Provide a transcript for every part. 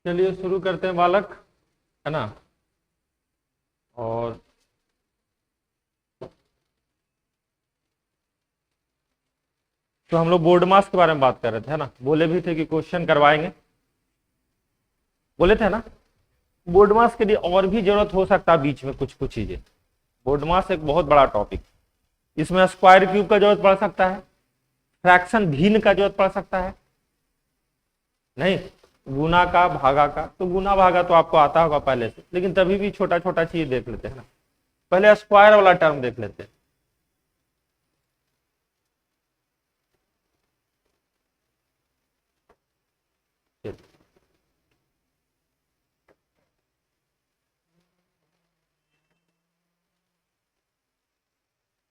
चलिए शुरू करते हैं बालक, है ना। और तो हम लोग बोर्ड मास के बारे में बात कर रहे थे, है ना। बोले भी थे कि क्वेश्चन करवाएंगे, बोले थे ना। बोर्ड मास के लिए और भी जरूरत हो सकता है बीच में कुछ कुछ चीजें। बोर्ड मास एक बहुत बड़ा टॉपिक, इसमें स्क्वायर क्यूब का जरूरत पड़ सकता है, फ्रैक्शन भिन्न का जरूरत पड़ सकता है, नहीं गुना का भागा का। तो गुना भागा तो आपको आता होगा पहले से, लेकिन तभी भी छोटा छोटा चीज देख लेते हैं ना। पहले स्क्वायर वाला टर्म देख लेते हैं।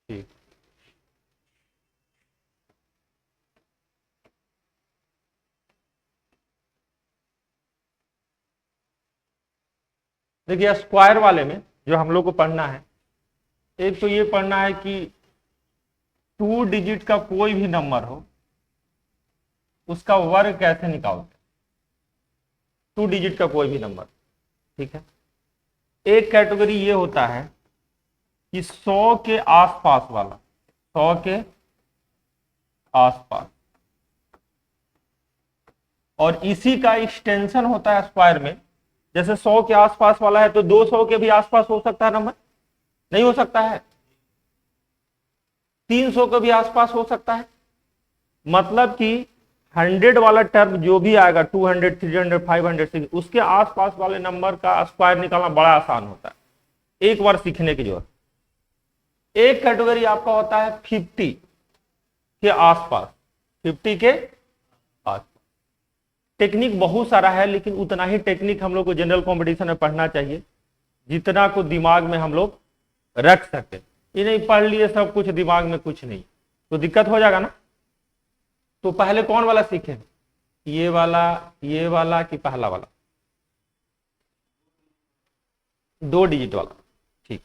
ठीक, देखिए स्क्वायर वाले में जो हम लोग को पढ़ना है, एक तो ये पढ़ना है कि 2 डिजिट का कोई भी नंबर हो उसका वर्ग कैसे निकालते। 2 डिजिट का कोई भी नंबर, ठीक है। एक कैटेगरी ये होता है कि 100 के आसपास वाला, 100 के आसपास, और इसी का एक्सटेंशन होता है स्क्वायर में। जैसे 100 के आसपास वाला है तो 200 के भी आसपास हो सकता है नंबर, नहीं हो सकता है। 300 के भी आसपास हो सकता है। मतलब कि 100 वाला टर्म जो भी आएगा, 200, 300, 500, 600, उसके आसपास वाले नंबर का स्क्वायर निकालना बड़ा आसान होता है, एक बार सीखने की जरूरत। एक कैटेगरी आपका होता है 50 के आसपास, 50 के आसपास। टेक्निक बहुत सारा है, लेकिन उतना ही टेक्निक हम लोग को जनरल कंपटीशन में पढ़ना चाहिए जितना को दिमाग में हम लोग रख सके। ये नहीं पढ़ लिए सब कुछ, दिमाग में कुछ नहीं, तो दिक्कत हो जाएगा ना। तो पहले कौन वाला सीखें, ये वाला कि पहला वाला? 2 डिजिट वाला, ठीक।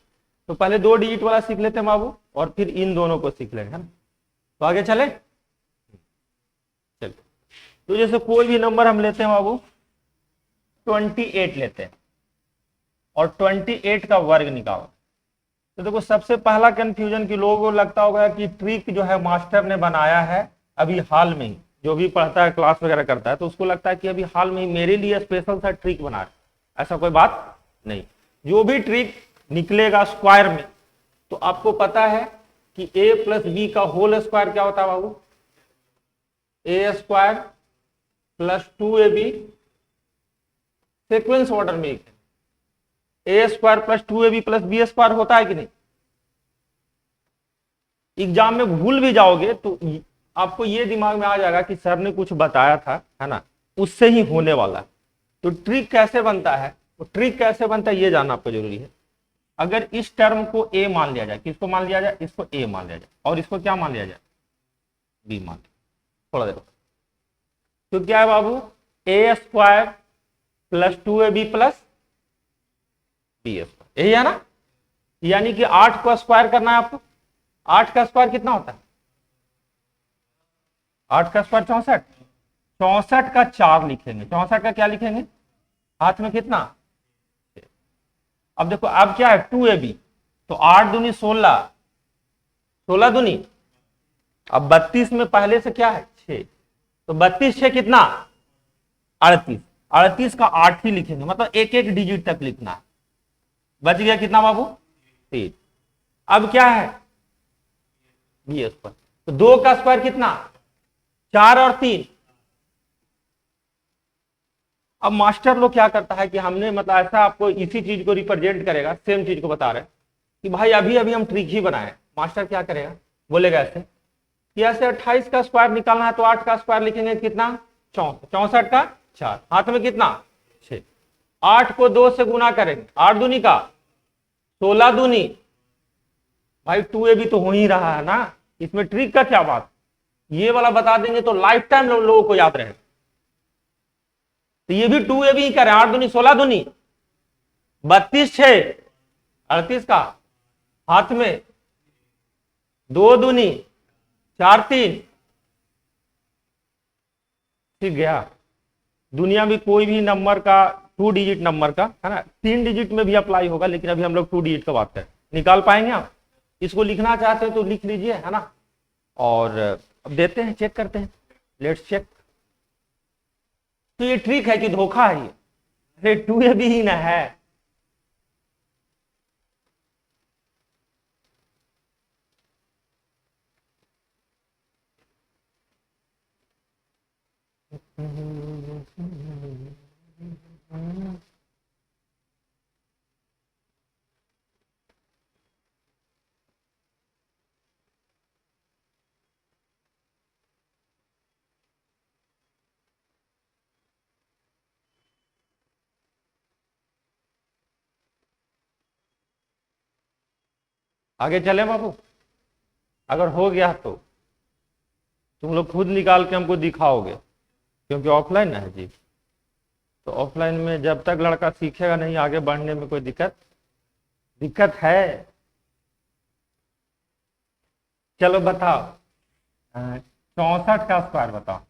तो पहले 2 डिजिट वाला सीख लेते हैं बाबू, और फिर इन दोनों को सीख लेंगे, है ना। तो आगे चले, चलिए। तो जैसे कोई भी नंबर हम लेते हैं बाबू, 28 लेते हैं और 28 का वर्ग निकालो। तो देखो सबसे पहला कंफ्यूजन कि लोगों को लगता होगा कि ट्रिक जो है मास्टर ने बनाया है अभी हाल में ही, जो भी पढ़ता है क्लास वगैरह करता है तो उसको लगता है कि अभी हाल में ही मेरे लिए स्पेशल सा ट्रिक बना है। ऐसा कोई बात नहीं। जो भी ट्रिक निकलेगा स्क्वायर में, तो आपको पता है कि a प्लस बी का होल स्क्वायर क्या होता है बाबू? A square plus 2ab, sequence order में एक है। A square plus 2ab plus B square होता है कि नहीं? एग्जाम में भूल भी जाओगे तो आपको ये दिमाग में आ जाएगा कि सर ने कुछ बताया था, है ना, उससे ही होने वाला। तो ट्रिक कैसे बनता है, तो ट्रिक कैसे बनता है ये जानना आपको जरूरी है। अगर इस टर्म को ए मान लिया जाए, किसको मान लिया जाए? इसको ए मान लिया जाए, और इसको क्या मान लिया जाए? बी मान लिया। थोड़ा देर, तो क्या है बाबू? A square plus 2ab plus B square, यही है ना। यानी कि 8 को स्क्वायर करना है आपको। 8 का स्क्वायर कितना होता है? 8 का स्क्वायर 64। 64 का 4 लिखेंगे। 64 का क्या लिखेंगे? हाथ में कितना? अब देखो अब क्या है, 2ab, तो 8 दूनी 16, 16 दूनी, अब 32 में पहले से क्या है? 6, तो 32 6 कितना? 38। 38 का 8 ही लिखेंगे, मतलब एक एक डिजिट तक लिखना है। बच गया कितना बाबू? 3। अब क्या है? बी स्क्वायर, तो 2 का स्क्वायर कितना? 4 और 3। अब मास्टर लोग क्या करता है कि हमने मतलब ऐसा आपको इसी चीज को रिप्रेजेंट करेगा, सेम चीज को बता रहे कि भाई अभी अभी हम ट्रिक ही बनाए। मास्टर क्या करेगा, बोलेगा ऐसे कि ऐसे 28 का स्क्वायर निकालना है तो 8 का स्क्वायर लिखेंगे कितना? 64। 64 का 4, हाथ में कितना? 6। 8 को 2 से गुना करेंगे, 8 दूनी का 16 दूनी, भाई 2ab तो हो ही रहा है ना। इसमें ट्रिक का क्या बात, ये वाला बता देंगे तो लाइफ टाइम लोगों को याद रहेगा। तो ये भी 2ab ही करें, 8 दूनी 16 दूनी 32 6 38 का, हाथ में 2 दूनी 4 3, ठीक गया। दुनिया में कोई भी नंबर का 2 डिजिट नंबर का है ना 3 डिजिट में भी अप्लाई होगा, लेकिन अभी हम लोग 2 डिजिट का बात करें। निकाल पाएंगे आप? इसको लिखना चाहते हो तो लिख लीजिए, है ना। और अब देते हैं, चेक करते हैं, लेट्स चेक। तो ये ट्रिक है कि धोखा है ये? अरे 2 भी ही ना है। आगे चले बाबू? अगर हो गया तो तुम लोग खुद निकाल के हमको दिखाओगे, क्योंकि ऑफलाइन है जी। तो ऑफलाइन में जब तक लड़का सीखेगा नहीं, आगे बढ़ने में कोई दिक्कत दिक्कत है। चलो बताओ, 64 का स्क्वायर बताओ।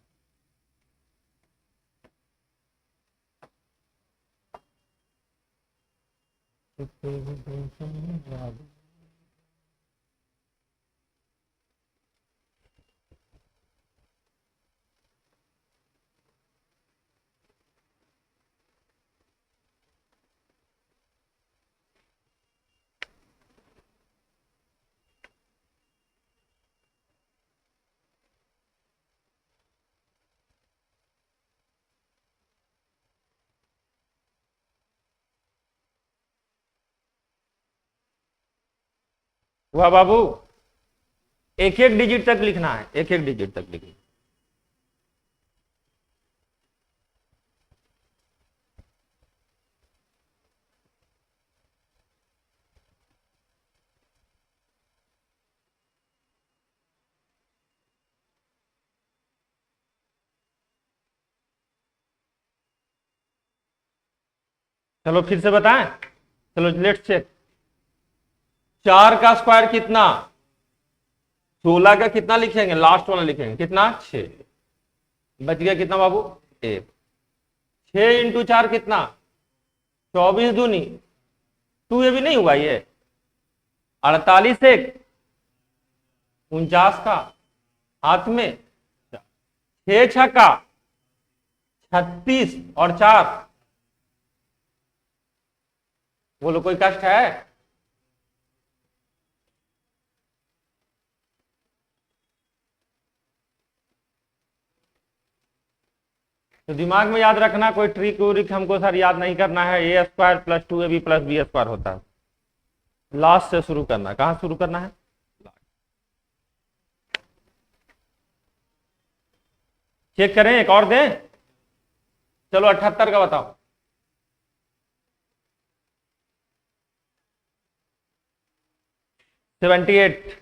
हुआ बाबू? एक एक डिजिट तक लिखना है, एक एक डिजिट तक लिखना। चलो फिर से बताएं, चलो लेट्स चेक। 4 का स्क्वायर कितना? 16 का कितना लिखेंगे? लास्ट वाला लिखेंगे, कितना? 6। बच गया कितना बाबू? 1। 6 इंटू 4 कितना? 24 दूनी 2 ये भी नहीं हुआ ये? 48 एक 49 का हाथ में, 6 छक्का 36 और 4। बोलो कोई कष्ट है? तो दिमाग में याद रखना, कोई ट्रिक व्रिक हमको सर याद नहीं करना है। A square plus 2ab plus B square होता है। लास्ट से शुरू करना, कहां शुरू करना है? चेक करें, एक और दें। चलो 78 का बताओ। Seventy eight.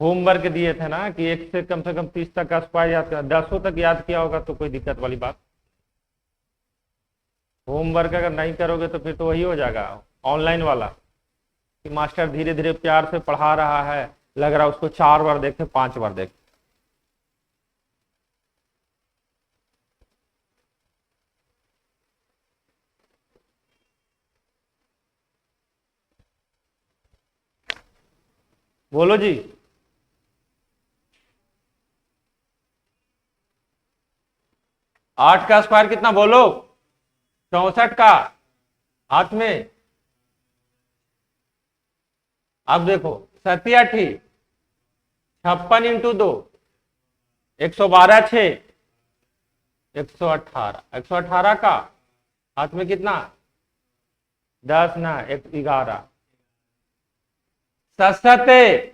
होमवर्क दिए थे ना कि एक से कम 30 तक का स्क्वायर याद कर, 10 तक याद किया होगा तो कोई दिक्कत वाली बात। होमवर्क अगर नहीं करोगे तो फिर तो वही हो जाएगा ऑनलाइन वाला, कि मास्टर धीरे धीरे प्यार से पढ़ा रहा है, लग रहा है उसको 4 बार देखे 5 बार देखे। बोलो जी। 8 का स्क्वायर कितना बोलो? 64 का हाथ में। अब देखो, 87 56 इंटू 2 112 6 118, 118 का हाथ में कितना? 10 ना 11, 67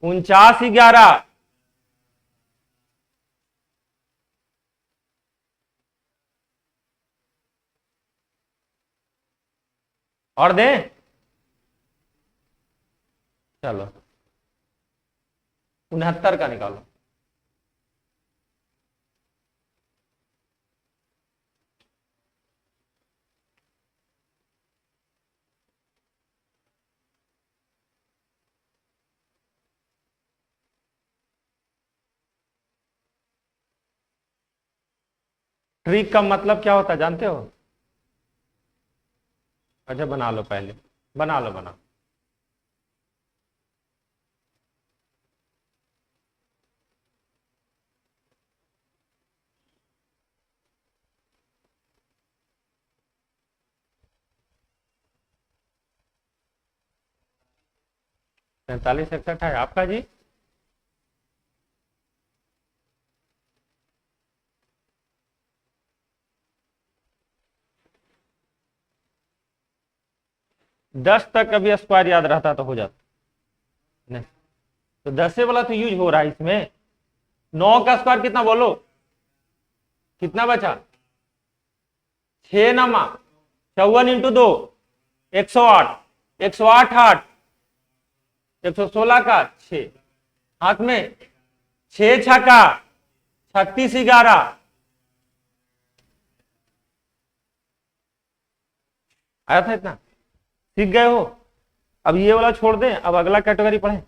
49 11। और दें? चलो 69 का निकालो। ट्रिक का मतलब क्या होता है जानते हो? अच्छा बना लो, पहले बना लो, बना। तैंतालीस 61 है आपका जी। दस तक अभी स्क्वायर याद रहता तो हो जाता। नहीं, तो 10 से वाला तो यूज हो रहा है इसमें। 9 का स्क्वायर कितना बोलो, कितना बचा? 6 नमा, 54 इंटू 2, 108, 108 8, 116 का 6, हाथ में 6 छक्का 36 11, आया था इतना? सीख गए हो? अब ये वाला छोड़ दें, अब अगला कैटेगरी पढ़ें।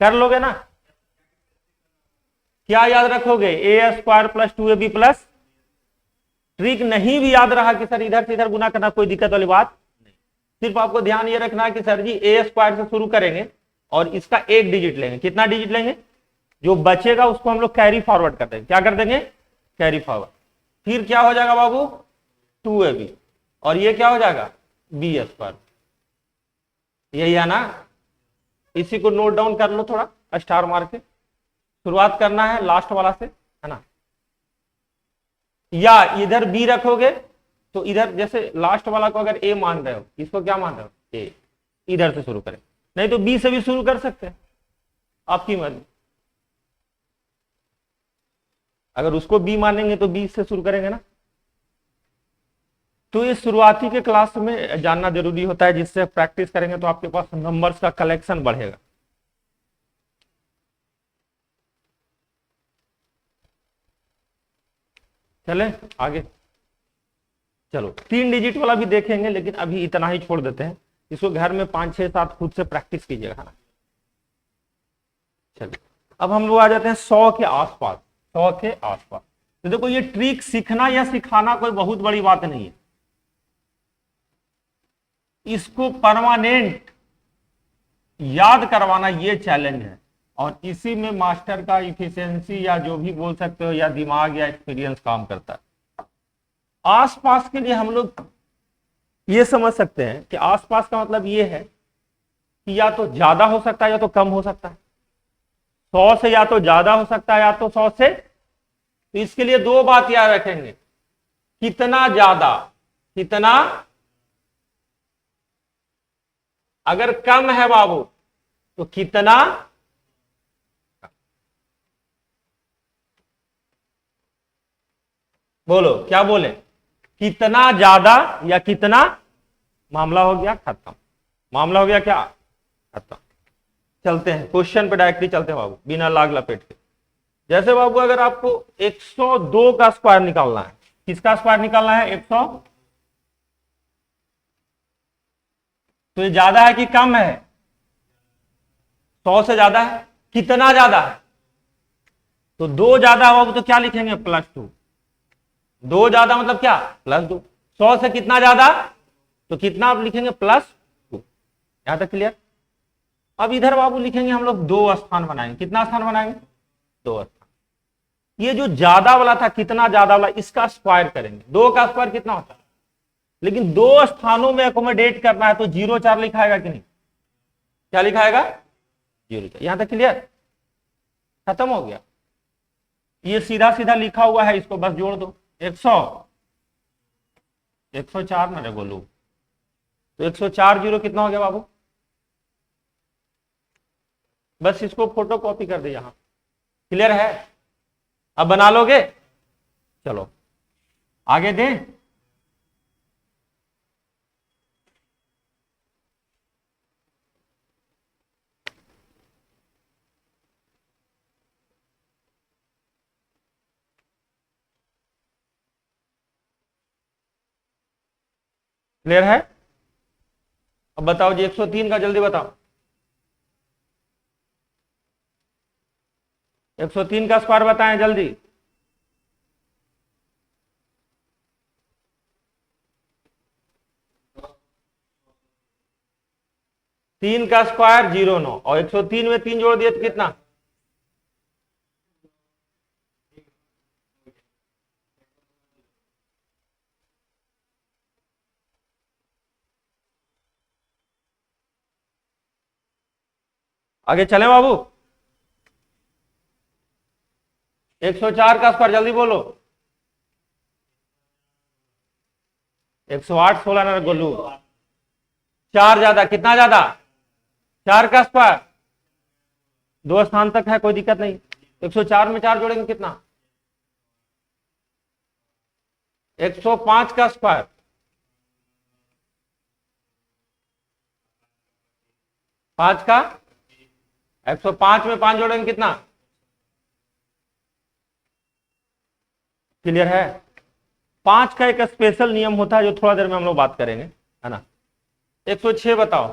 कर लोगे ना? क्या याद रखोगे? A square plus 2ab plus. Trick नहीं भी याद रहा कि सर इधर से इधर गुना करना, कोई दिक्कत वाली बात नहीं। सिर्फ आपको ध्यान ये रखना है कि सर जी ए स्क्वायर से शुरू करेंगे और इसका एक डिजिट लेंगे। कितना डिजिट लेंगे? जो बचेगा उसको हम लोग कैरी फॉरवर्ड कर देंगे। क्या कर देंगे? Carry forward. फिर क्या हो जाएगा बाबू? 2ab, और ये क्या हो जाएगा? B square. यही है ना? इसी को नोट डाउन कर लो थोड़ा, स्टार मार के। शुरुआत करना है लास्ट वाला से, है ना? या इधर बी रखोगे तो इधर जैसे लास्ट वाला को अगर ए मान रहे हो, इसको क्या मान रहे हो? ए। इधर से शुरू करें, नहीं तो बी से भी शुरू कर सकते हैं, आपकी मर्जी। अगर उसको बी मानेंगे तो बी से शुरू करेंगे ना। तो ये शुरुआती के क्लास में जानना जरूरी होता है, जिससे प्रैक्टिस करेंगे तो आपके पास नंबर्स का कलेक्शन बढ़ेगा। चले आगे। चलो 3 डिजिट वाला भी देखेंगे, लेकिन अभी इतना ही छोड़ देते हैं। इसको घर में 5 6 7 खुद से प्रैक्टिस कीजिएगा ना। चलिए अब हम लोग आ जाते हैं 100 के आसपास। 100 के आसपास तो देखो, ये ट्रिक सीखना या सिखाना कोई बहुत बड़ी बात नहीं है। इसको परमानेंट याद करवाना ये चैलेंज है, और इसी में मास्टर का इफिशियंसी या जो भी बोल सकते हो, या दिमाग या एक्सपीरियंस काम करता है। आसपास के लिए हम लोग ये समझ सकते हैं कि आसपास का मतलब ये है कि या तो ज्यादा हो सकता है या तो कम हो सकता है। 100 से या तो ज्यादा हो सकता है या तो 100 से। तो इसके लिए दो बात याद रखेंगे, कितना ज्यादा, कितना। अगर कम है बाबू तो कितना, बोलो क्या बोले? कितना ज्यादा या कितना। मामला हो गया खत्म। मामला हो गया क्या? खत्म। चलते हैं क्वेश्चन पे डायरेक्टली चलते हैं बाबू, बिना लाग लपेट के। जैसे बाबू अगर आपको 102 का स्क्वायर निकालना है, किसका स्क्वायर निकालना है? 100। तो ये ज्यादा है कि कम है? 100 से ज्यादा है। कितना ज्यादा है? तो 2 ज्यादा होगा तो क्या लिखेंगे? +2। 2 ज्यादा मतलब क्या? +2। 100 से कितना ज्यादा? तो कितना आप लिखेंगे? +2। यहां तक क्लियर? अब इधर बाबू लिखेंगे हम लोग 2 स्थान बनाएंगे। कितना स्थान बनाएंगे? 2 स्थान। ये जो ज्यादा वाला था, कितना ज्यादा वाला, इसका स्क्वायर करेंगे। 2 का स्क्वायर कितना होता है? लेकिन 2 स्थानों में अकोमोडेट करना है तो 0 4 लिखाएगा कि नहीं? क्या लिखाएगा? 0 4। यहां तक क्लियर? खत्म हो गया। ये सीधा सीधा लिखा हुआ है, इसको बस जोड़ दो। 100 104 ना रे बोलू, तो 104 जीरो कितना हो गया बाबू? बस इसको फोटो कॉपी कर दे यहां। क्लियर है? अब बना लोगे? चलो आगे दें। क्लियर है? अब बताओ जी 103 का जल्दी बताओ। 103 का स्क्वायर बताएं जल्दी। 3 का स्क्वायर 0 9, और 103 में 3 जोड़ दिए तो कितना? आगे चले बाबू। 104 का स्क्वायर जल्दी बोलो। 108 16 ना गोलू, 4 ज्यादा, कितना ज्यादा? 4 का स्क्वायर, 2 स्थान तक है, कोई दिक्कत नहीं। 104 में 4 जोड़ेंगे कितना? 105 का स्क्वायर, 5 का, 105 में 5 जोड़ेंगे कितना? क्लियर है? 5 का एक स्पेशल नियम होता है जो थोड़ा देर में हम लोग बात करेंगे, है ना। 106 बताओ।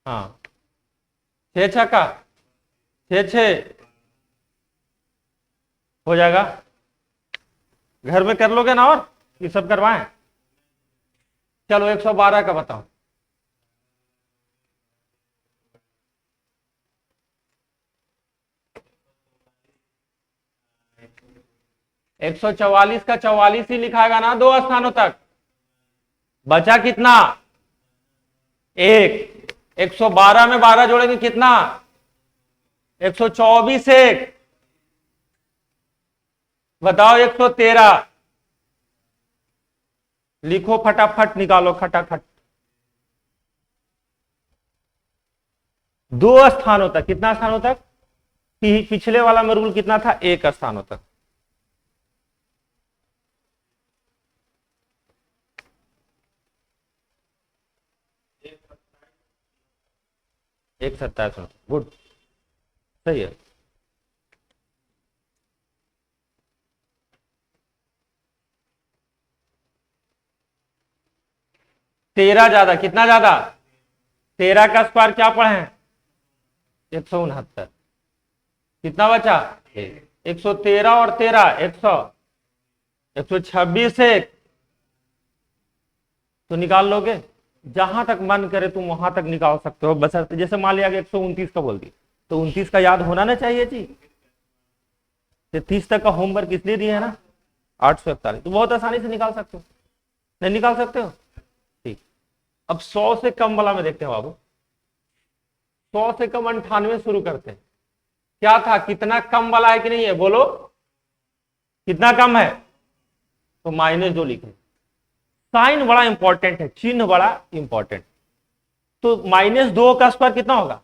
हाँ, 6 6 का, 6 6 हो जाएगा। घर में कर लोगे ना, और ये सब करवाएं? चलो 112 का बताओ। 144 का 44 ही लिखाएगा ना 2 स्थानों तक। बचा कितना? 1। 112 में 12 जोड़ेंगे कितना? 124 1। बताओ 113। लिखो फटाफट, निकालो फटाफट। 2 स्थानों तक, कितना स्थानों तक? पिछले वाला में रूल कितना था? 1 स्थानों तक। एक 27, गुड, सही है। तेरह ज्यादा, कितना ज्यादा? 13 का स्क्वायर क्या पढ़े हैं? 169। कितना बचा? 113 और 13 100, 126 1। तो निकाल लोगे? जहां तक मन करे तुम वहां तक निकाल सकते हो, बशर्ते जैसे मान लिया कि 129 का बोल दी तो 29 का याद होना ना चाहिए जी। 30 तक का होमवर्क इसलिए दिए है ना। 841 तो बहुत आसानी से निकाल सकते हो, नहीं निकाल सकते हो? ठीक। अब 100 से कम वाला में देखते हैं बाबू। 100 से कम 98 शुरू करते हैं। क्या था? कितना कम वाला है कि नहीं है? बोलो कितना कम है? तो -2 लिखे। साइन बड़ा इंपॉर्टेंट है, चिन्ह बड़ा इंपॉर्टेंट। तो -2 का स्क्वायर कितना होगा?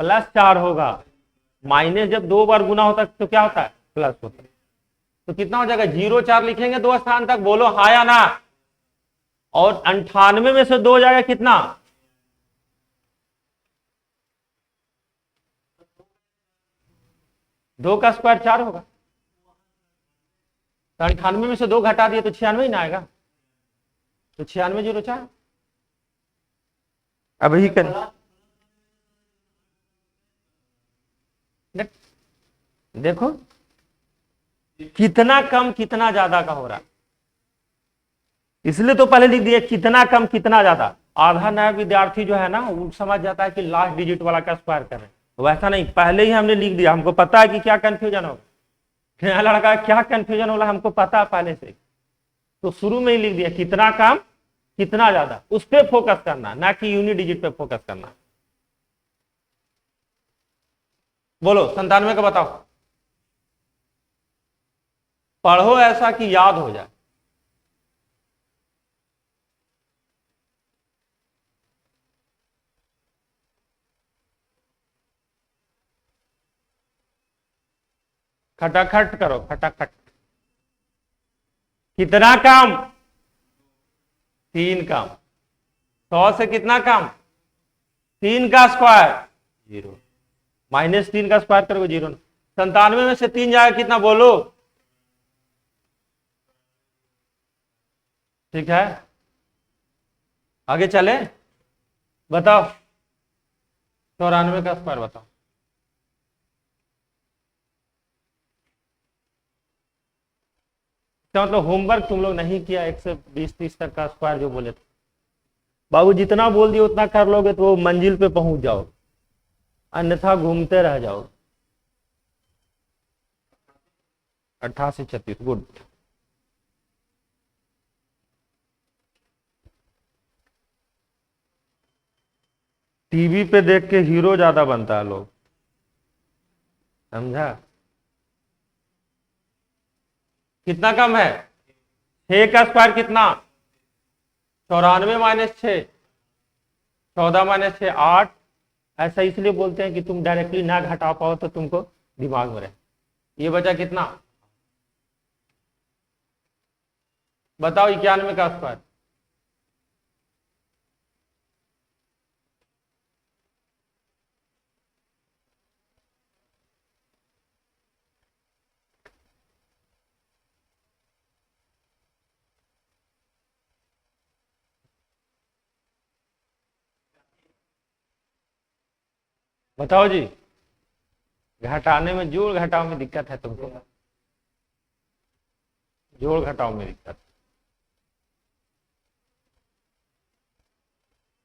+4 होगा। माइनस जब 2 बार गुना होता है तो क्या होता है? प्लस होता है। तो कितना हो जाएगा? 0 4 लिखेंगे 2 स्थान तक, बोलो हाँ या ना। और 98 में से 2 जाएगा कितना? दो का स्क्वायर 4 होगा। तो 98 में से 2 घटा दिए तो 96 ही ना आएगा। तो 96 0 4। अब ही कर, देखो कितना कम कितना ज्यादा का हो रहा है, इसलिए तो पहले लिख दिया कितना कम कितना ज्यादा। आधा नया विद्यार्थी जो है ना वो समझ जाता है कि लास्ट डिजिट वाला का स्क्वायर करें, तो वैसा नहीं, पहले ही हमने लिख दिया। हमको पता है कि क्या कंफ्यूजन होगा, नया लड़का क्या कंफ्यूजन होला हमको पता है पहले से, तो शुरू में ही लिख दिया कितना कम कितना ज्यादा। उस पर फोकस करना, ना कि यूनिट डिजिट पे फोकस करना। बोलो 97 का बताओ। पढ़ो ऐसा कि याद हो जाए। खटाखट करो, खटाखट। कितना कम? 3 कम। 100 से कितना कम? 3 का स्क्वायर 0। -3 का स्क्वायर करोगे 0। 97 में से 3 जाएगा कितना? बोलो। ठीक है, आगे चले। बताओ 94 का स्क्वायर बताओ। क्या मतलब होमवर्क तुम लोग नहीं किया 120-30 तक का स्क्वायर जो बोले थे? बाबू जितना बोल दिए उतना कर लोगे तो मंजिल पे पहुंच जाओ, अन्यथा घूमते रह जाओ। 88-36 गुड। टीवी पे देख के हीरो ज्यादा बनता है लोग, समझा? कितना कम है? 6 का स्क्वायर कितना? 94-6, 14-6 8। ऐसा इसलिए बोलते हैं कि तुम डायरेक्टली ना घटा पाओ तो तुमको दिमाग में रहे। ये बचा कितना? बताओ 91 का स्क्वायर। बताओ जी, घटाने में, जोड़ घटाओ में दिक्कत है तुमको? जोड़ घटाओ में दिक्कत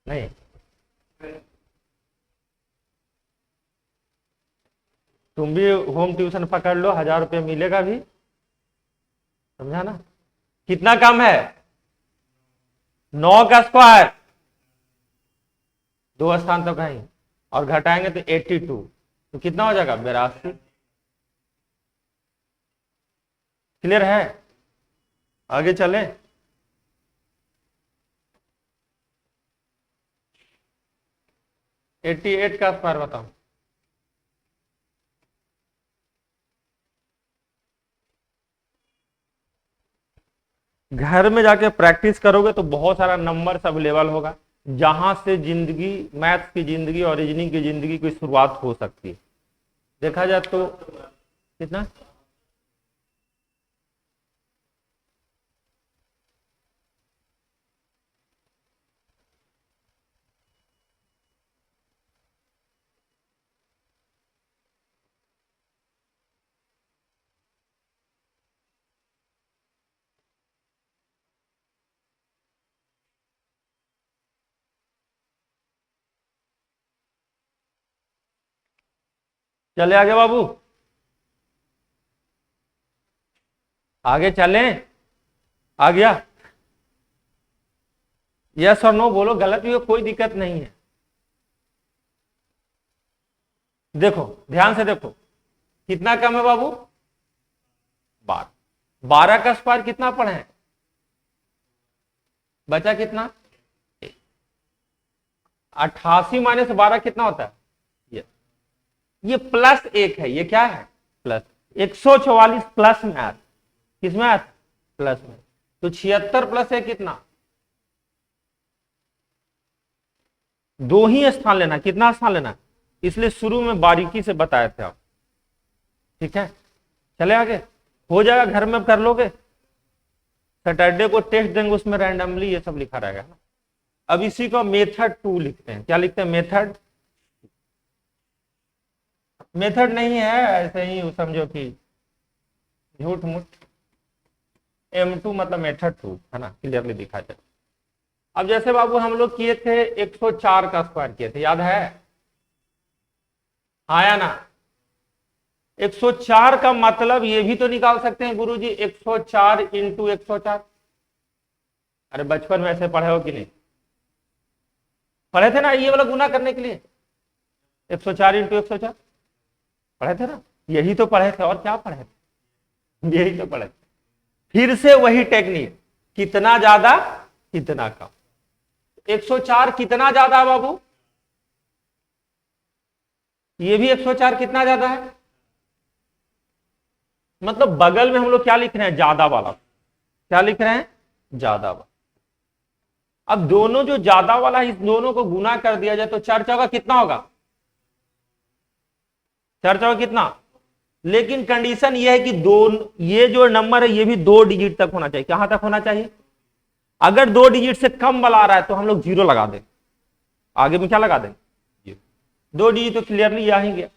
नहीं? तुम भी होम ट्यूशन पकड़ लो, 1000 रुपये मिलेगा भी, समझा ना? कितना कम है? 9 का स्क्वायर, 2 स्थान तो कहीं, और घटाएंगे तो 82, तो कितना हो जाएगा? 82। क्लियर है? आगे चले? एट्टी एट का स्क्वायर बताओ। घर में जाके प्रैक्टिस करोगे तो बहुत सारा नंबर्स अवेलेबल होगा, जहां से जिंदगी, मैथ्स की जिंदगी और रीजनिंग की जिंदगी की शुरुआत हो सकती है। देखा जाए तो कितना? चले आगे बाबू, आगे चलें? आ गया? यस और नो बोलो, गलत भी हो कोई दिक्कत नहीं है। देखो ध्यान से देखो, कितना कम है बाबू? 12। 12 का स्क्वायर कितना पढ़े हैं? बचा कितना? 88-12 कितना होता है? ये +1 है, ये क्या है? प्लस। 144 प्लस में आता, किसमें आता? प्लस में। तो 76 प्लस है कितना? 2 ही स्थान लेना। कितना स्थान लेना? इसलिए शुरू में बारीकी से बताए थे आप, ठीक है? चले आगे, हो जाएगा, घर में कर लोगे। सैटरडे को टेस्ट देंगे, उसमें रैंडमली ये सब लिखा रहेगा ना। अब इसी को मेथड 2 लिखते हैं। क्या लिखते हैं? मेथड। मेथड नहीं है, ऐसे ही समझो कि झूठ मूठ। M2 मतलब मेथड 2 है ना, क्लियरली दिखा जाए। अब जैसे बाबू हम लोग किए थे 104 का स्क्वायर किए थे, याद है? आया ना? 104 का मतलब ये भी तो निकाल सकते हैं गुरुजी, 104 इंटू 104। अरे बचपन में ऐसे पढ़े हो कि नहीं? पढ़े थे ना ये वाला गुना करने के लिए, 104 इंटू 104 पढ़े थे ना? यही तो पढ़े थे, और क्या पढ़े थे? यही तो पढ़े थे। फिर से वही टेक्निक, कितना ज्यादा कितना कम। 104 कितना ज्यादा है बाबू? ये भी 104 कितना ज्यादा है? मतलब बगल में हम लोग क्या लिख रहे हैं? ज्यादा वाला। क्या लिख रहे हैं? ज्यादा वाला। अब दोनों जो ज्यादा वाला है, इस दोनों को गुना कर दिया जाए तो 4 चौका कितना होगा? 4 चौका कितना? लेकिन कंडीशन ये है कि ये जो नंबर है ये भी 2 डिजिट तक होना चाहिए। कहां तक होना चाहिए? अगर 2 डिजिट से कम वाला आ रहा है तो हम लोग 0 लगा दें, आगे में क्या लगा दें? 2 डिजिट तो क्लियरली आ ही गया।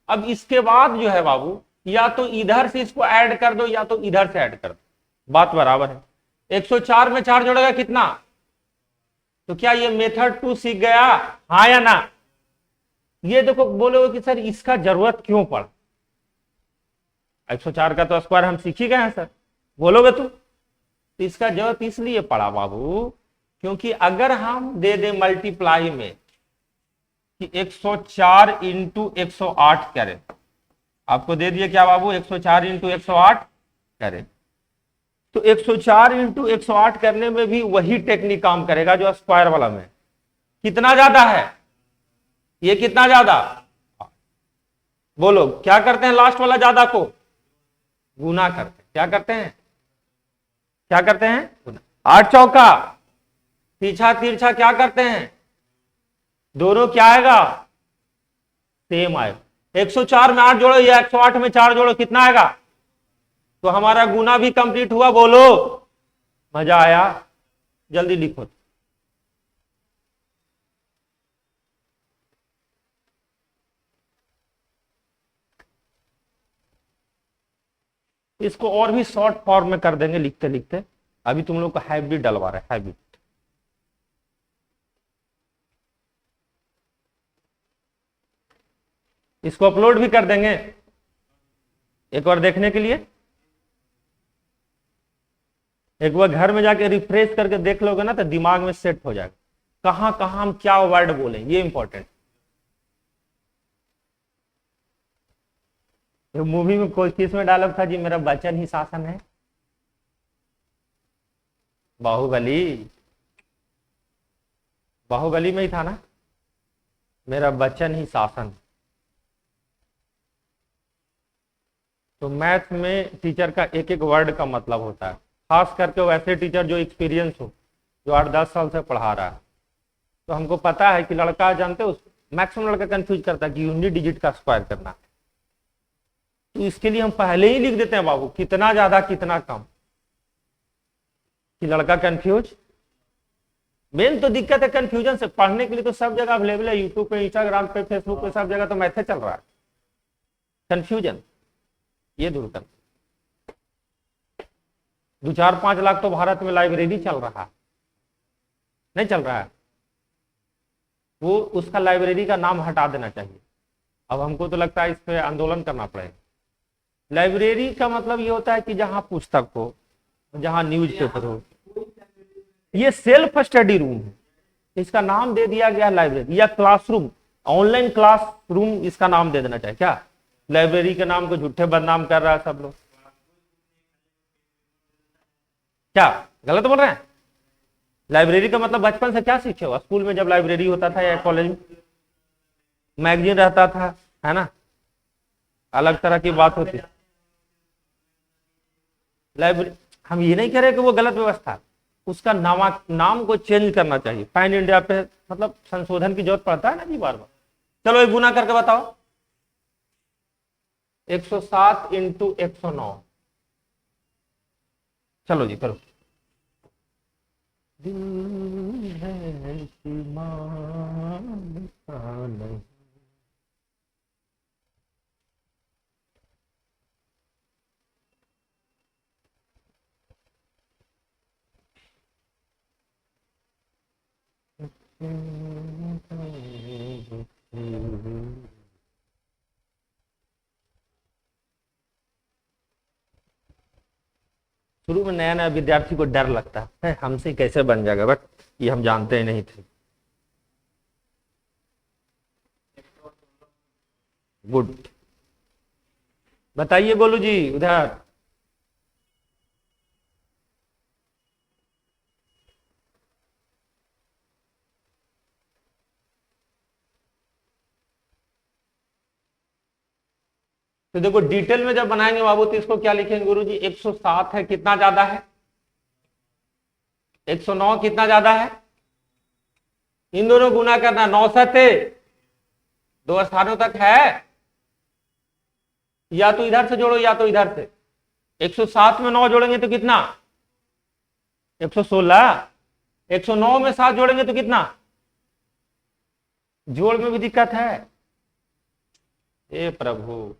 अब इसके बाद जो है बाबू, या तो इधर से इसको ऐड कर दो या तो इधर से ऐड कर दो, बात बराबर है। 104 में 4 जोड़ेगा कितना? तो क्या ये मेथड 2 सीख गया, हाँ या ना? ये देखो बोलोगे कि सर इसका जरूरत क्यों पड़ा? 104 का तो स्क्वायर हम सीख ही गए हैं सर, बोलोगे तुम। तो इसका जरूरत इसलिए पड़ा बाबू, क्योंकि अगर हम दे दे मल्टीप्लाई में कि 104 इंटू 108 करें, आपको दे दिए क्या बाबू, 104 इंटू 108 करें, तो 104 इंटू 108 करने में भी वही टेक्निक काम करेगा जो स्क्वायर वाला में। कितना ज्यादा है ये, कितना ज्यादा? बोलो क्या करते हैं लास्ट वाला ज्यादा को? गुना करते हैं। क्या करते हैं? क्या करते हैं? गुना। 8 चौका पीछा तिरछा क्या करते हैं? दोनों क्या आएगा? सेम आएगा। 104 में 8 जोड़ो या 108 में 4 जोड़ो, कितना आएगा? तो हमारा गुना भी कंप्लीट हुआ। बोलो मजा आया? जल्दी लिखो। इसको और भी शॉर्ट फॉर्म में कर देंगे लिखते लिखते। अभी तुम लोग को हाइब्रिड डलवा रहे हैं, हाइब्रिड। इसको अपलोड भी कर देंगे एक बार देखने के लिए। एक बार घर में जाके रिफ्रेश करके देख लोगे ना तो दिमाग में सेट हो जाएगा कहां कहां हम क्या वर्ड बोले, ये इंपॉर्टेंट। मूवी में कोई किस में डायलॉग था जी, मेरा वचन ही शासन है? बाहुबली, बाहुबली में ही था ना, मेरा वचन ही शासन। तो मैथ में टीचर का एक एक वर्ड का मतलब होता है, खास करके वैसे टीचर जो एक्सपीरियंस हो, जो 8-10 साल से पढ़ा रहा है। तो हमको पता है कि लड़का, जानते हो मैक्सिमम लड़का कंफ्यूज करता है कि यूनिट डिजिट का स्क्वायर करना। तो इसके लिए हम पहले ही लिख देते हैं बाबू कितना ज्यादा कितना कम, कि लड़का कंफ्यूज। मेन तो दिक्कत है कंफ्यूजन से। पढ़ने के लिए तो सब जगह अवेलेबल है, यूट्यूब पे, इंस्टाग्राम पे, फेसबुक पे, सब जगह तो मैथ चल रहा है। कंफ्यूजन ये दूर कर। 2-4-5 लाख तो भारत में लाइब्रेरी चल रहा है, नहीं चल रहा है? वो उसका लाइब्रेरी का नाम हटा देना चाहिए। अब हमको तो लगता है इस पे आंदोलन करना पड़ेगा। लाइब्रेरी का मतलब ये होता है कि जहां पुस्तक हो, जहां न्यूज़पेपर हो। ये सेल्फ स्टडी रूम है, इसका नाम दे दिया गया लाइब्रेरी या क्लासरूम, ऑनलाइन क्लासरूम इसका नाम दे देना चाहिए। क्या लाइब्रेरी के नाम को झूठे बदनाम कर रहा है सब लोग? क्या गलत बोल रहे हैं? लाइब्रेरी का मतलब बचपन से क्या सीखे हो? स्कूल में जब लाइब्रेरी होता था या कॉलेज में मैगजीन रहता था, है ना, अलग तरह की बात होती। लाइब्रेरी, हम ये नहीं कह रहे कि वो गलत व्यवस्था, उसका नाम को चेंज करना चाहिए। पैन इंडिया पे मतलब संशोधन की जरूरत पड़ता है ना जी बार बार। चलो एक गुना करके बताओ। 107 इंटू 109, चलो जी करो। दिल है कि मानता नहीं। शुरू में नया नया विद्यार्थी को डर लगता है हमसे कैसे बन जाएगा, बट ये हम जानते ही नहीं थे। गुड, बताइए गोलू जी उधर। तो देखो डिटेल में जब बनाएंगे बाबू तो इसको क्या लिखेंगे गुरु जी? 107 है, कितना ज्यादा है? 109 कितना ज्यादा है? इन दोनों गुना करना, 9 7 दो स्थानों तक है, या तो इधर से जोड़ो या तो इधर से। 107 में 9 जोड़ेंगे तो कितना? 116। 109 में 7 जोड़ेंगे तो कितना? जोड़ में भी दिक्कत है, ए प्रभु।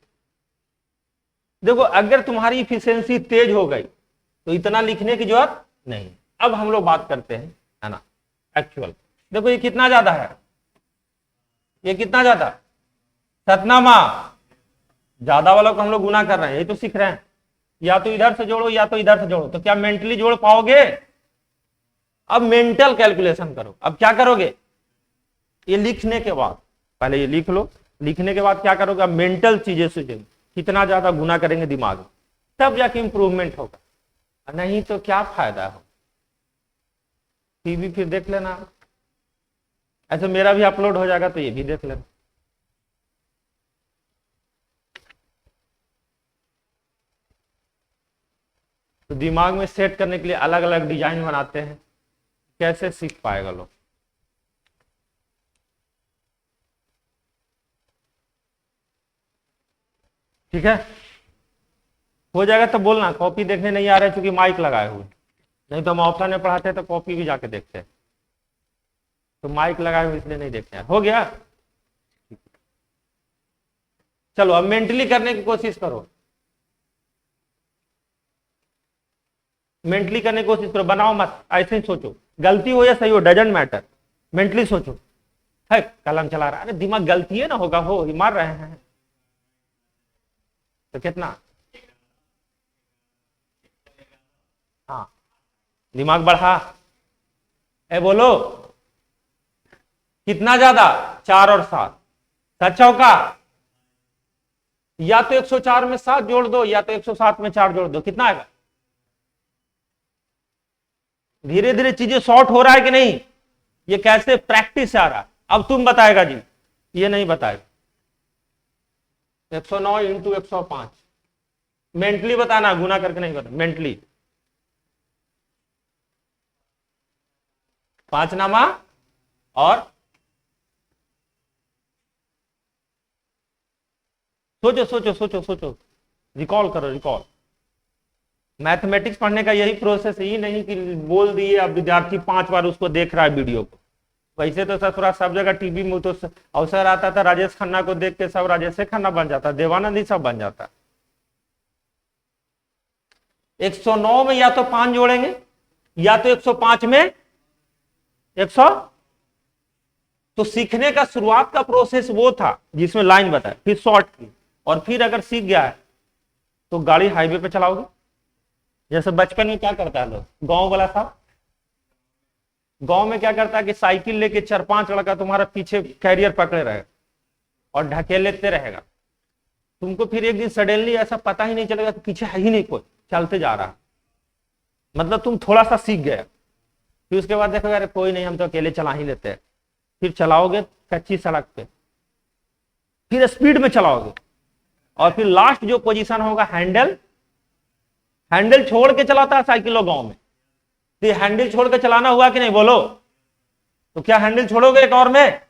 देखो अगर तुम्हारी इफिशियंसी तेज हो गई तो इतना लिखने की जरूरत नहीं। अब हम लोग बात करते हैं, है ना, एक्चुअल। देखो ये कितना ज्यादा है, ये कितना ज्यादा, सतनामा, ज्यादा वालों को हम लोग गुना कर रहे हैं, यही तो सीख रहे हैं। या तो इधर से जोड़ो या तो इधर से जोड़ो, तो क्या मेंटली जोड़ पाओगे? अब मेंटल कैलकुलेशन करो। अब क्या करोगे, ये लिखने के बाद, पहले ये लिख लो, लिखने के बाद क्या करोगे, अब मेंटल चीजें से कितना ज्यादा गुना करेंगे दिमाग में, तब जाके इंप्रूवमेंट होगा, नहीं तो क्या फायदा हो। टीवी फिर देख लेना, ऐसे मेरा भी अपलोड हो जाएगा तो ये भी देख लेना। तो दिमाग में सेट करने के लिए अलग अलग डिजाइन बनाते हैं, कैसे सीख पाएगा लोग। ठीक है, हो जाएगा तो बोलना। कॉपी देखने नहीं आ रहे क्योंकि माइक लगाए हुए, नहीं तो हम ऑफलाइन में पढ़ाते हैं तो कॉपी भी जाके देखते हैं, तो माइक लगाए हुए इसलिए नहीं देखते हैं। हो गया, चलो अब मेंटली करने की कोशिश करो, मेंटली करने की कोशिश करो, बनाओ मत, ऐसे ही सोचो, गलती हो या सही हो डजेंट मैटर, मेंटली सोचो। है कलम चला रहा है, अरे दिमाग गलती है ना, होगा हो, ही मार रहे हैं तो कितना, हाँ दिमाग बढ़ा, ए बोलो कितना ज्यादा, 4 और 7, 7 चौका, या तो 104 में 7 जोड़ दो या तो 107 में 4 जोड़ दो, कितना आएगा। धीरे धीरे चीजें शॉर्ट हो रहा है कि नहीं, ये कैसे प्रैक्टिस आ रहा। अब तुम बताएगा जी, ये नहीं बताएगा। 109 इंटू 105, मेंटली बताना, गुना करके नहीं बताना, मेंटली। 5 नामा और सोचो सोचो सोचो सोचो, रिकॉल करो, रिकॉल। मैथमेटिक्स पढ़ने का यही प्रोसेस है, ही नहीं कि बोल दिए अब विद्यार्थी 5 बार उसको देख रहा है वीडियो को। वैसे तो ससुरा सब जगह टीवी में तो अवसर आता था, राजेश खन्ना को देख के सब राजेश खन्ना बन जाता, देवानंद ही सब बन जाता। 109 में या तो 5 जोड़ेंगे या तो 105 में 100। तो सीखने का शुरुआत का प्रोसेस वो था जिसमें लाइन बताए, फिर शॉर्ट की, और फिर अगर सीख गया है तो गाड़ी हाईवे पे चलाओगे। जैसे बचपन में क्या करता है लोग, गांव वाला साहब, गांव में क्या करता है कि साइकिल लेके 4-5 लड़का तुम्हारा पीछे कैरियर पकड़े रहेगा और ढकेलते रहेगा। तुमको फिर एक दिन सडनली ऐसा पता ही नहीं चलेगा कि पीछे है ही नहीं कोई, चलते जा रहा, मतलब तुम थोड़ा सा सीख गए। फिर उसके बाद देखोगे अरे कोई नहीं, हम तो अकेले चला ही लेते हैं। फिर चलाओगे कच्ची सड़क पे, फिर स्पीड में चलाओगे, और फिर लास्ट जो पोजीशन होगा हैंडल, हैंडल छोड़ के चलाता है साइकिलों गांव में, तो हैंडल छोड़ के चलाना हुआ कि नहीं बोलो। तो क्या हैंडल छोड़ोगे एक और में,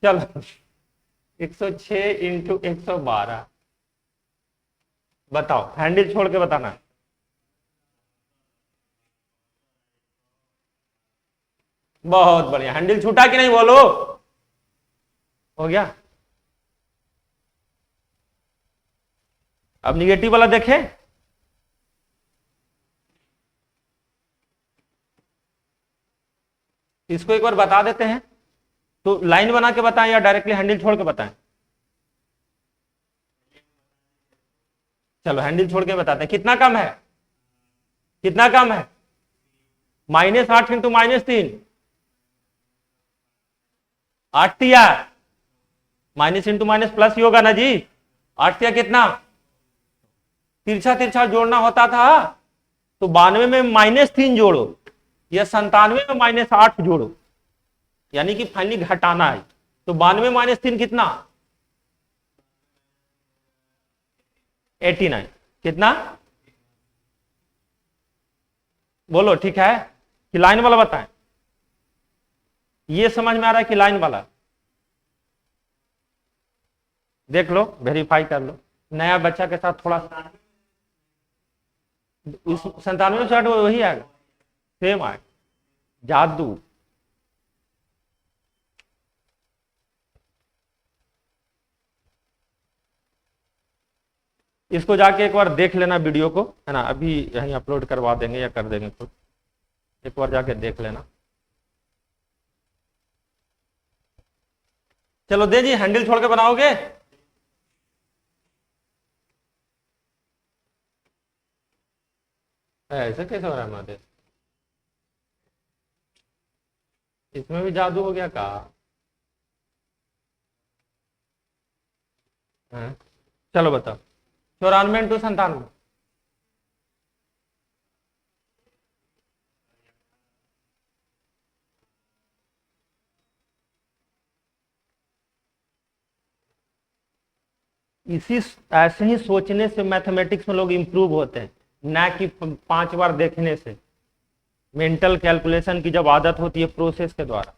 चलो 106 इंटू 112, बताओ हैंडल छोड़ के बताना। बहुत बढ़िया, हैंडल छूटा कि नहीं बोलो, हो गया। अब निगेटिव वाला देखें, इसको एक बार बता देते हैं। तो लाइन बना के बताएं या डायरेक्टली हैंडल छोड़ के बताएं। चलो हैंडल छोड़ के बताते हैं, कितना कम है, कितना कम है, -8 इंटू -3, 8 तिया, माइनस इंटू माइनस प्लस ही होगा ना जी। 8 तिया कितना, तिरछा तिरछा जोड़ना होता था, तो 92 में -3 जोड़ो या 97 में -8 जोड़ो, यानी कि फाइनली घटाना है। तो 92 -3 कितना, 89, कितना बोलो, ठीक है कि लाइन वाला बताएं। ये समझ में आ रहा है कि लाइन वाला, देख लो वेरीफाई कर लो। नया बच्चा के साथ थोड़ा 97 से 8 वही आएगा, सेम आएगा, जादू। इसको जाके एक बार देख लेना वीडियो को, है ना, अभी यहीं अपलोड करवा देंगे या कर देंगे खुद, एक बार जाके देख लेना। चलो दे जी, हैंडल छोड़ के बनाओगे? ऐसे कैसे हो रहा है महादेव, इसमें भी जादू हो गया का? हाँ? चलो बताओ, 94 इंटू 97, इसी ऐसे ही सोचने से मैथमेटिक्स में लोग इंप्रूव होते हैं, ना कि 5 बार देखने से। मेंटल कैलकुलेशन की जब आदत होती है प्रोसेस के द्वारा,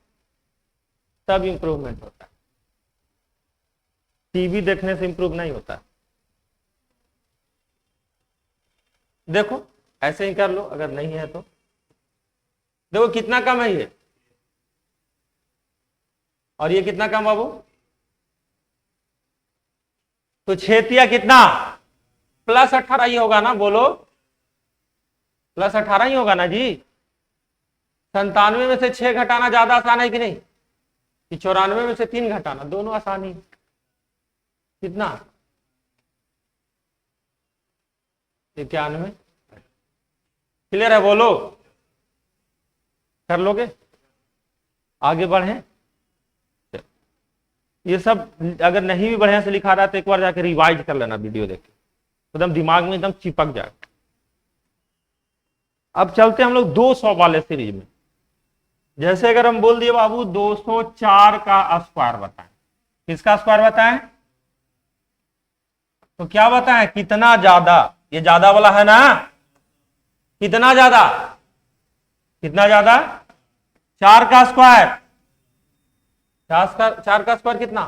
तब इंप्रूवमेंट होता है। टीवी देखने से इंप्रूव नहीं होता। देखो ऐसे ही कर लो, अगर नहीं है तो देखो कितना कम है ये, और ये कितना कम बाबू, तो छेतिया कितना, +18 ही होगा ना, बोलो +18 ही होगा ना जी। 97 में से 6 घटाना ज्यादा आसान है कि नहीं, कि 94 में से 3 घटाना, दोनों आसान ही। कितना, 91। क्लियर है, बोलो, कर लोगे, आगे बढ़े। ये सब अगर नहीं भी बढ़िया से लिखा रहा है तो एक बार जाकर रिवाइज कर लेना वीडियो देख के, एकदम दिमाग में एकदम चिपक जाए। अब चलते हम लोग 200 वाले सीरीज में। जैसे अगर हम बोल दिए बाबू 204 का स्क्वायर बताएं, किसका स्क्वायर बताएं, तो क्या बताएं, कितना ज्यादा, ये ज्यादा वाला है ना, कितना ज्यादा, कितना ज्यादा, 4 का स्क्वायर, 4 का स्क्वायर कितना,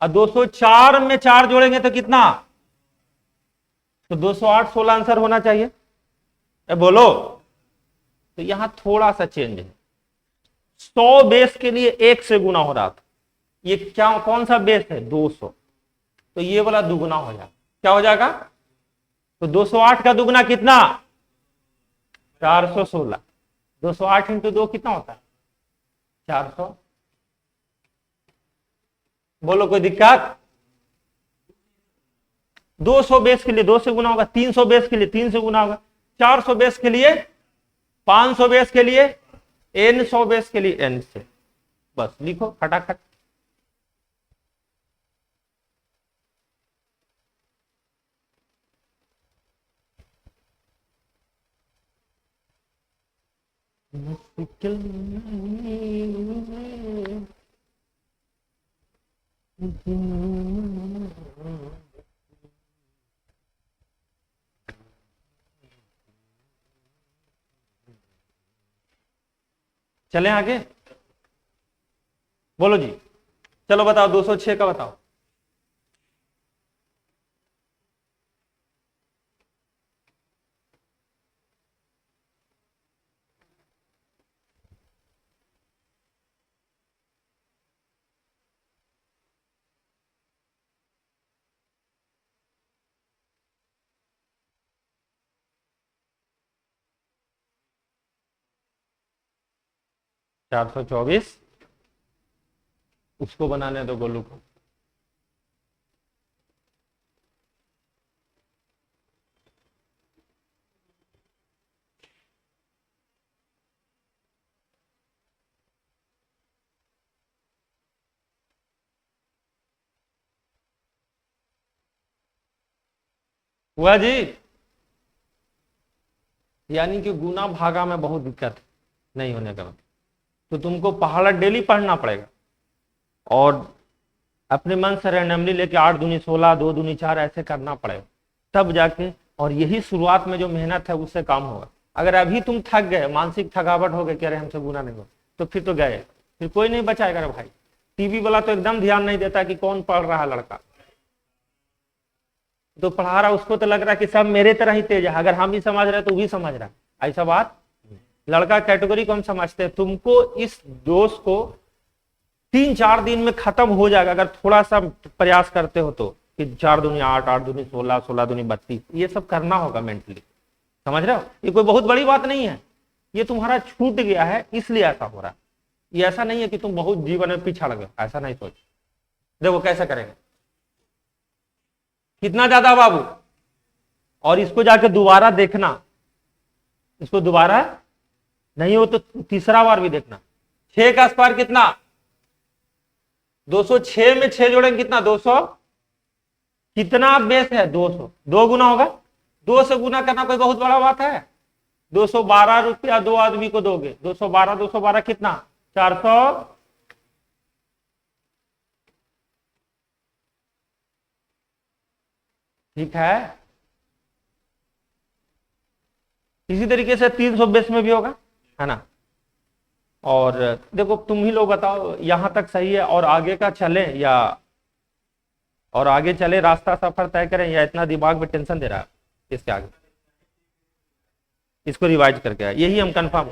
और 204 में 4 जोड़ेंगे तो कितना, तो 208, 16 आंसर होना चाहिए। बोलो, तो यहां थोड़ा सा चेंज है, 100 बेस के लिए 1 से गुना हो रहा था, ये क्या, कौन सा बेस है, 200, तो ये वाला दुगुना हो जाएगा, क्या हो जाएगा, तो 208 का दुगुना कितना, 416, 208 इंटू 2 कितना होता है, 400। बोलो कोई दिक्कत, 200 बेस के लिए 2 से गुना होगा, 300 बेस के लिए 3 से गुना होगा, 400 बेस के लिए, 500 बेस के लिए, n 100 बेस के लिए n से, बस लिखो खटाखट। मुश्किल चलें आगे, बोलो जी, चलो बताओ 206 का बताओ, $424, उसको बनाने दो गोलू को। हुआ जी, यानी कि गुना भागा में बहुत दिक्कत नहीं होने का, तो तुमको पहाड़ा डेली पढ़ना पड़ेगा, और अपने मन से रैंडमली लेके 8 दूनी 16, 2 दूनी 4 ऐसे करना पड़ेगा, तब जाके, और यही शुरुआत में जो मेहनत है उससे काम होगा। अगर अभी तुम थक गए, मानसिक थकावट हो गई, कह रहे हमसे गुना नहीं हो, तो फिर तो गए, फिर कोई नहीं बचाएगा रे भाई। टीवी वाला तो एकदम ध्यान नहीं देता कि कौन पढ़ रहा है लड़का, तो पढ़ा रहा उसको तो लग रहा है कि सब मेरे तरह ही तेज है, अगर हम भी समझ रहे तो भी समझ रहा है, ऐसा बात। लड़का कैटेगरी को हम समझते हैं, तुमको इस दोष को 3-4 दिन में खत्म हो जाएगा अगर थोड़ा सा प्रयास करते हो तो। कि 4 दूनी 8, 8 दूनी 16, 16 दूनी 32, ये सब करना होगा मेंटली। समझ रहे हो, ये कोई बहुत बड़ी बात नहीं है, ये तुम्हारा छूट गया है इसलिए ऐसा हो रहा है। ये ऐसा नहीं है कि तुम बहुत जीवन में पीछा लगे, ऐसा नहीं सोच। देखो कैसे करेंगे, कितना ज्यादा बाबू, और इसको जाके दोबारा देखना, इसको दोबारा नहीं हो तो तीसरा बार भी देखना। 6 का स्क्वायर कितना, 206 में 6 जोड़ेंगे कितना, 200, कितना बेस है 200, 2 गुना होगा, 2 से गुना करना कोई बहुत बड़ा बात है। 212 रुपया 2 आदमी को दोगे, 212, 212 कितना, 400, ठीक है। इसी तरीके से 300 बेस में भी होगा, है ना। और देखो तुम ही लोग बताओ यहां तक सही है, और आगे का चले या और आगे चले, रास्ता सफर तय करें, या इतना दिमाग में टेंशन दे रहा है इसके आगे, इसको रिवाइज करके आए, यही हम कंफर्म।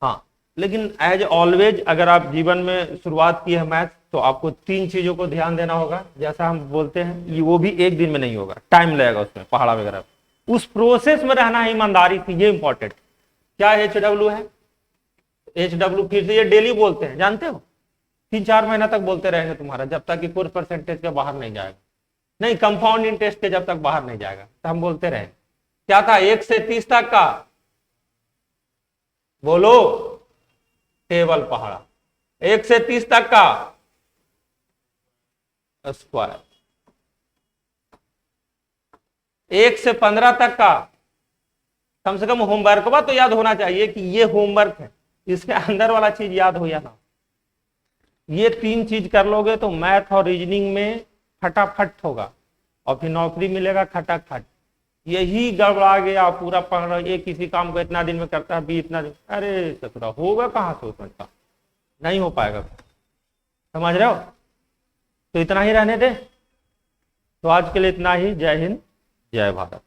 हाँ, लेकिन एज ऑलवेज अगर आप जीवन में शुरुआत की है मैथ, तो आपको 3 चीजों को ध्यान देना होगा। जैसा हम बोलते हैं, ये वो भी एक दिन में नहीं होगा, टाइम लगेगा उसमें, पहाड़ा वगैरह, उस प्रोसेस में रहना है, ईमानदारी से, ये इंपॉर्टेंट। क्या HW है, HW फिर से ये डेली बोलते हैं, जानते हो, 3-4 महीना तक बोलते रहेंगे तुम्हारा, जब तक कि कोर्स परसेंटेज के बाहर नहीं जाएगा, नहीं कंपाउंड इंटरेस्ट के जब तक बाहर नहीं जाएगा, तो हम बोलते रहे। क्या था 1 से 30 तक का, बोलो, टेबल पहाड़ा, 1 से 30 तक का स्क्वायर, 1 से 15 तक का, कम से कम होमवर्क बा तो याद होना चाहिए कि ये होमवर्क है, इसके अंदर वाला चीज याद हो या ना। ये 3 चीज कर लोगे तो मैथ और रीजनिंग में फटाफट होगा, और फिर नौकरी मिलेगा खटाखट। यही गड़बड़ा गया, पूरा पढ़ रहा, ये किसी काम को इतना दिन में करता है, भी इतना दिन, अरे ससुरा होगा कहाँ से उसमें का, नहीं हो पाएगा। समझ रहे हो, तो इतना ही रहने दे। तो आज के लिए इतना ही। जय हिंद, जय भारत।